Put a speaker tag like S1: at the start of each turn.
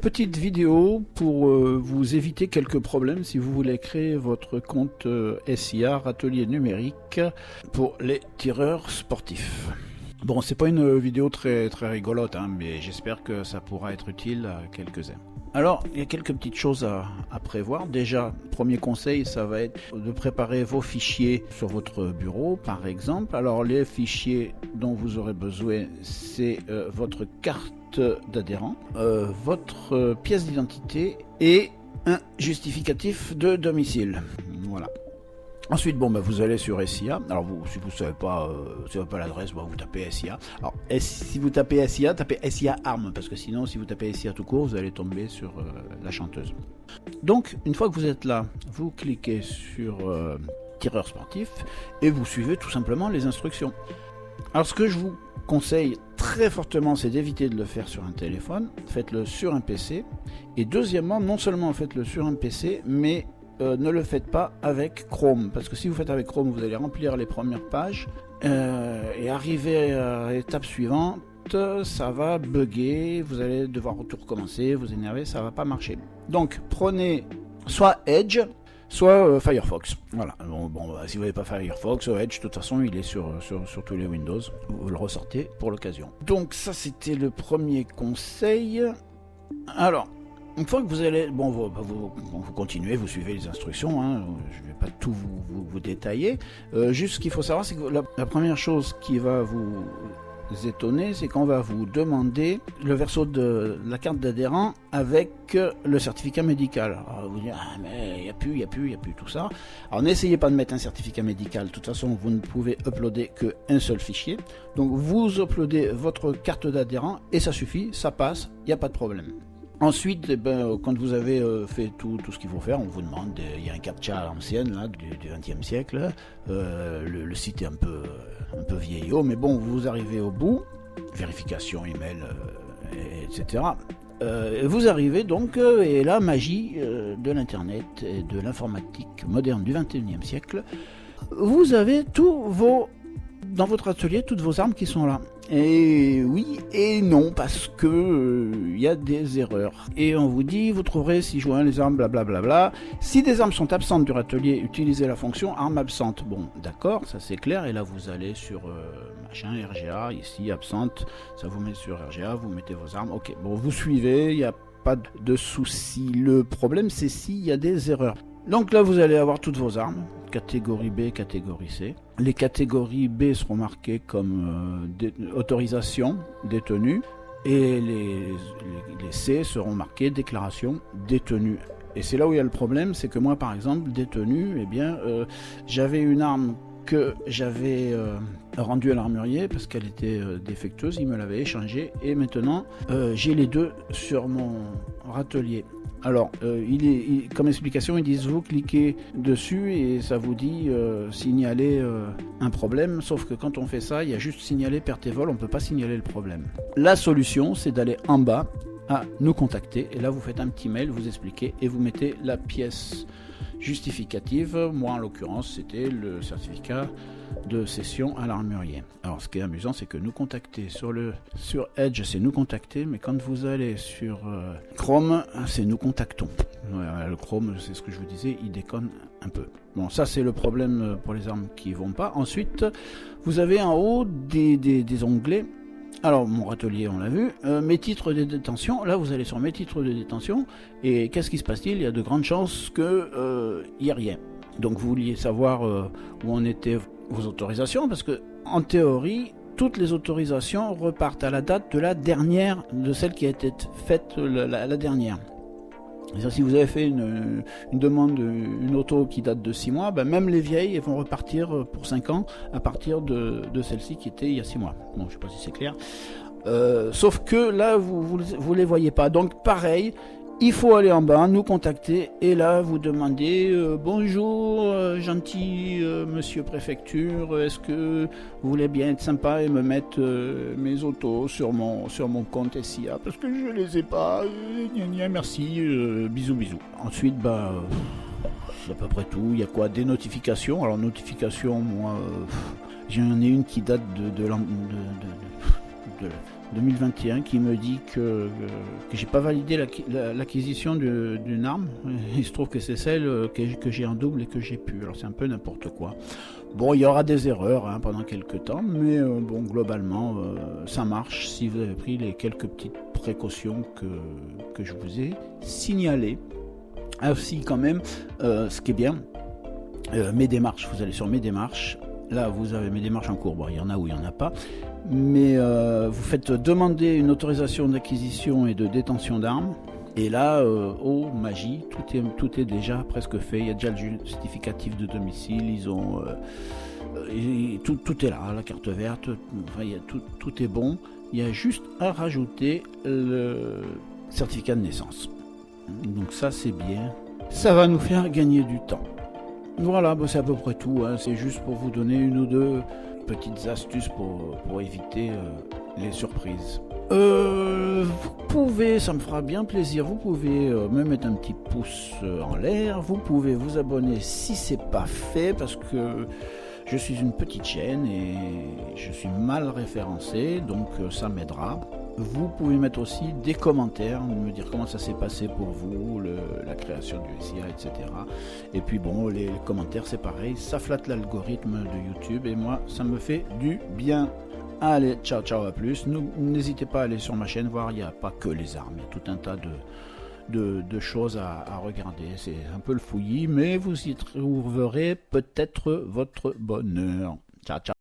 S1: Petite vidéo pour vous éviter quelques problèmes si vous voulez créer votre compte SIA Râtelier Numérique pour les tireurs sportifs. Bon, c'est pas une vidéo très rigolote, hein, mais j'espère que ça pourra être utile à quelques-uns. Alors, il y a quelques petites choses à prévoir. Déjà, premier conseil, ça va être de préparer vos fichiers sur votre bureau, par exemple. Alors, les fichiers dont vous aurez besoin, c'est votre carte d'adhérent, votre pièce d'identité et un justificatif de domicile. Voilà. Ensuite, vous allez sur SIA. Alors, si vous ne savez pas l'adresse, vous tapez SIA. Alors, si vous tapez SIA ARM, parce que sinon, si vous tapez SIA tout court, vous allez tomber sur la chanteuse. Donc, une fois que vous êtes là, vous cliquez sur tireur sportif et vous suivez tout simplement les instructions. Alors, ce que je vous conseille très fortement, c'est d'éviter de le faire sur un téléphone. Faites-le sur un PC. Et deuxièmement, non seulement faites-le sur un PC, mais ne le faites pas avec Chrome, parce que si vous faites avec Chrome, vous allez remplir les premières pages et arriver à l'étape suivante, ça va bugger, vous allez devoir tout recommencer, vous énerver, ça va pas marcher. Donc prenez soit Edge, soit Firefox. Voilà. Si vous n'avez pas Firefox, Edge, de toute façon, il est sur tous les Windows. Vous le ressortez pour l'occasion. Donc ça, c'était le premier conseil. Alors, une fois que vous allez, vous continuez, vous suivez les instructions, hein, je ne vais pas tout vous détailler. Juste ce qu'il faut savoir, c'est que la première chose qui va vous étonner, c'est qu'on va vous demander le verso de la carte d'adhérent avec le certificat médical. Alors vous dire, mais il n'y a plus tout ça. Alors n'essayez pas de mettre un certificat médical, de toute façon vous ne pouvez uploader qu'un seul fichier. Donc vous uploadez votre carte d'adhérent et ça suffit, ça passe, il n'y a pas de problème. Ensuite, quand vous avez fait tout ce qu'il faut faire, on vous demande, il y a un captcha à l'ancienne là, du XXe siècle, le site est un peu vieillot, mais bon, vous arrivez au bout, vérification, email, etc. Vous arrivez donc, et la magie de l'internet et de l'informatique moderne du XXIe siècle, vous avez dans votre atelier, toutes vos armes qui sont là. Et oui et non, parce que y a des erreurs. Et on vous dit, vous trouverez si joint les armes, blablabla. Si des armes sont absentes du atelier, utilisez la fonction arme absente. Bon, d'accord, ça c'est clair. Et là, vous allez sur RGA, ici, absente. Ça vous met sur RGA, vous mettez vos armes. Ok, bon, vous suivez, il n'y a pas de souci. Le problème, c'est s'il y a des erreurs. Donc là, vous allez avoir toutes vos armes, catégorie B, catégorie C. Les catégories B seront marquées comme autorisation détenue et les C seront marquées déclaration détenue. Et c'est là où il y a le problème, c'est que moi, par exemple, détenu, j'avais une arme que j'avais rendue à l'armurier parce qu'elle était défectueuse, il me l'avait échangée et maintenant j'ai les deux sur mon râtelier. Alors, comme explication, ils disent vous cliquez dessus et ça vous dit signaler un problème, sauf que quand on fait ça, il y a juste signaler perte et vol, on ne peut pas signaler le problème. La solution, c'est d'aller en bas à nous contacter et là vous faites un petit mail, vous expliquez et vous mettez la pièce justificative. Moi en l'occurrence c'était le certificat de cession à l'armurier. Alors ce qui est amusant, c'est que nous contacter sur Edge, c'est nous contacter, mais quand vous allez sur Chrome, c'est nous contactons. Le Chrome, c'est ce que je vous disais, il déconne un peu. Bon, ça c'est le problème pour les armes qui vont pas. Ensuite, vous avez en haut des onglets. Alors, mon râtelier, on l'a vu. Mes titres de détention. Là, vous allez sur mes titres de détention. Et qu'est-ce qui se passe-t-il? Il y a de grandes chances qu'il n'y ait rien. Donc, vous vouliez savoir où en étaient vos autorisations. Parce que, en théorie, toutes les autorisations repartent à la date de la dernière, de celle qui a été faite la dernière. C'est-à-dire, si vous avez fait une demande, une auto qui date de 6 mois, même les vieilles elles vont repartir pour 5 ans à partir de celle-ci qui était il y a 6 mois. Bon, je ne sais pas si c'est clair. Sauf que là, vous les voyez pas. Donc pareil, il faut aller en bas, nous contacter, et là vous demandez bonjour gentil monsieur préfecture, est-ce que vous voulez bien être sympa et me mettre mes autos sur mon compte SIA parce que je les ai pas, merci, bisous. Ensuite c'est à peu près tout. Il y a quoi? Des notifications. Alors notifications, moi j'en ai une qui date 2021 qui me dit que j'ai pas validé l'acquisition d'une arme. Il se trouve que c'est celle que j'ai en double et que j'ai pu. Alors c'est un peu n'importe quoi. Bon, il y aura des erreurs pendant quelques temps, mais bon, globalement, ça marche si vous avez pris les quelques petites précautions que je vous ai signalées. Aussi, quand même, ce qui est bien, mes démarches, vous allez sur mes démarches. Là, vous avez mes démarches en cours. Bon, il y en a ou il n'y en a pas. Mais vous faites demander une autorisation d'acquisition et de détention d'armes. Et là, oh magie, tout est déjà presque fait. Il y a déjà le justificatif de domicile. Ils ont tout est là, la carte verte. Enfin, tout est bon. Il y a juste à rajouter le certificat de naissance. Donc ça, c'est bien. Ça va nous faire gagner du temps. Voilà, c'est à peu près tout. C'est juste pour vous donner une ou deux petites astuces pour éviter les surprises. Vous pouvez, ça me fera bien plaisir, vous pouvez me mettre un petit pouce en l'air, vous pouvez vous abonner si c'est pas fait, parce que je suis une petite chaîne et je suis mal référencé, donc ça m'aidera. Vous pouvez mettre aussi des commentaires, me dire comment ça s'est passé pour vous, la création du SIA, etc. Et puis bon, les commentaires c'est pareil, ça flatte l'algorithme de YouTube et moi ça me fait du bien. Allez, ciao, à plus. N'hésitez pas à aller sur ma chaîne voir, il n'y a pas que les armes, il y a tout un tas de choses à regarder. C'est un peu le fouillis, mais vous y trouverez peut-être votre bonheur. Ciao.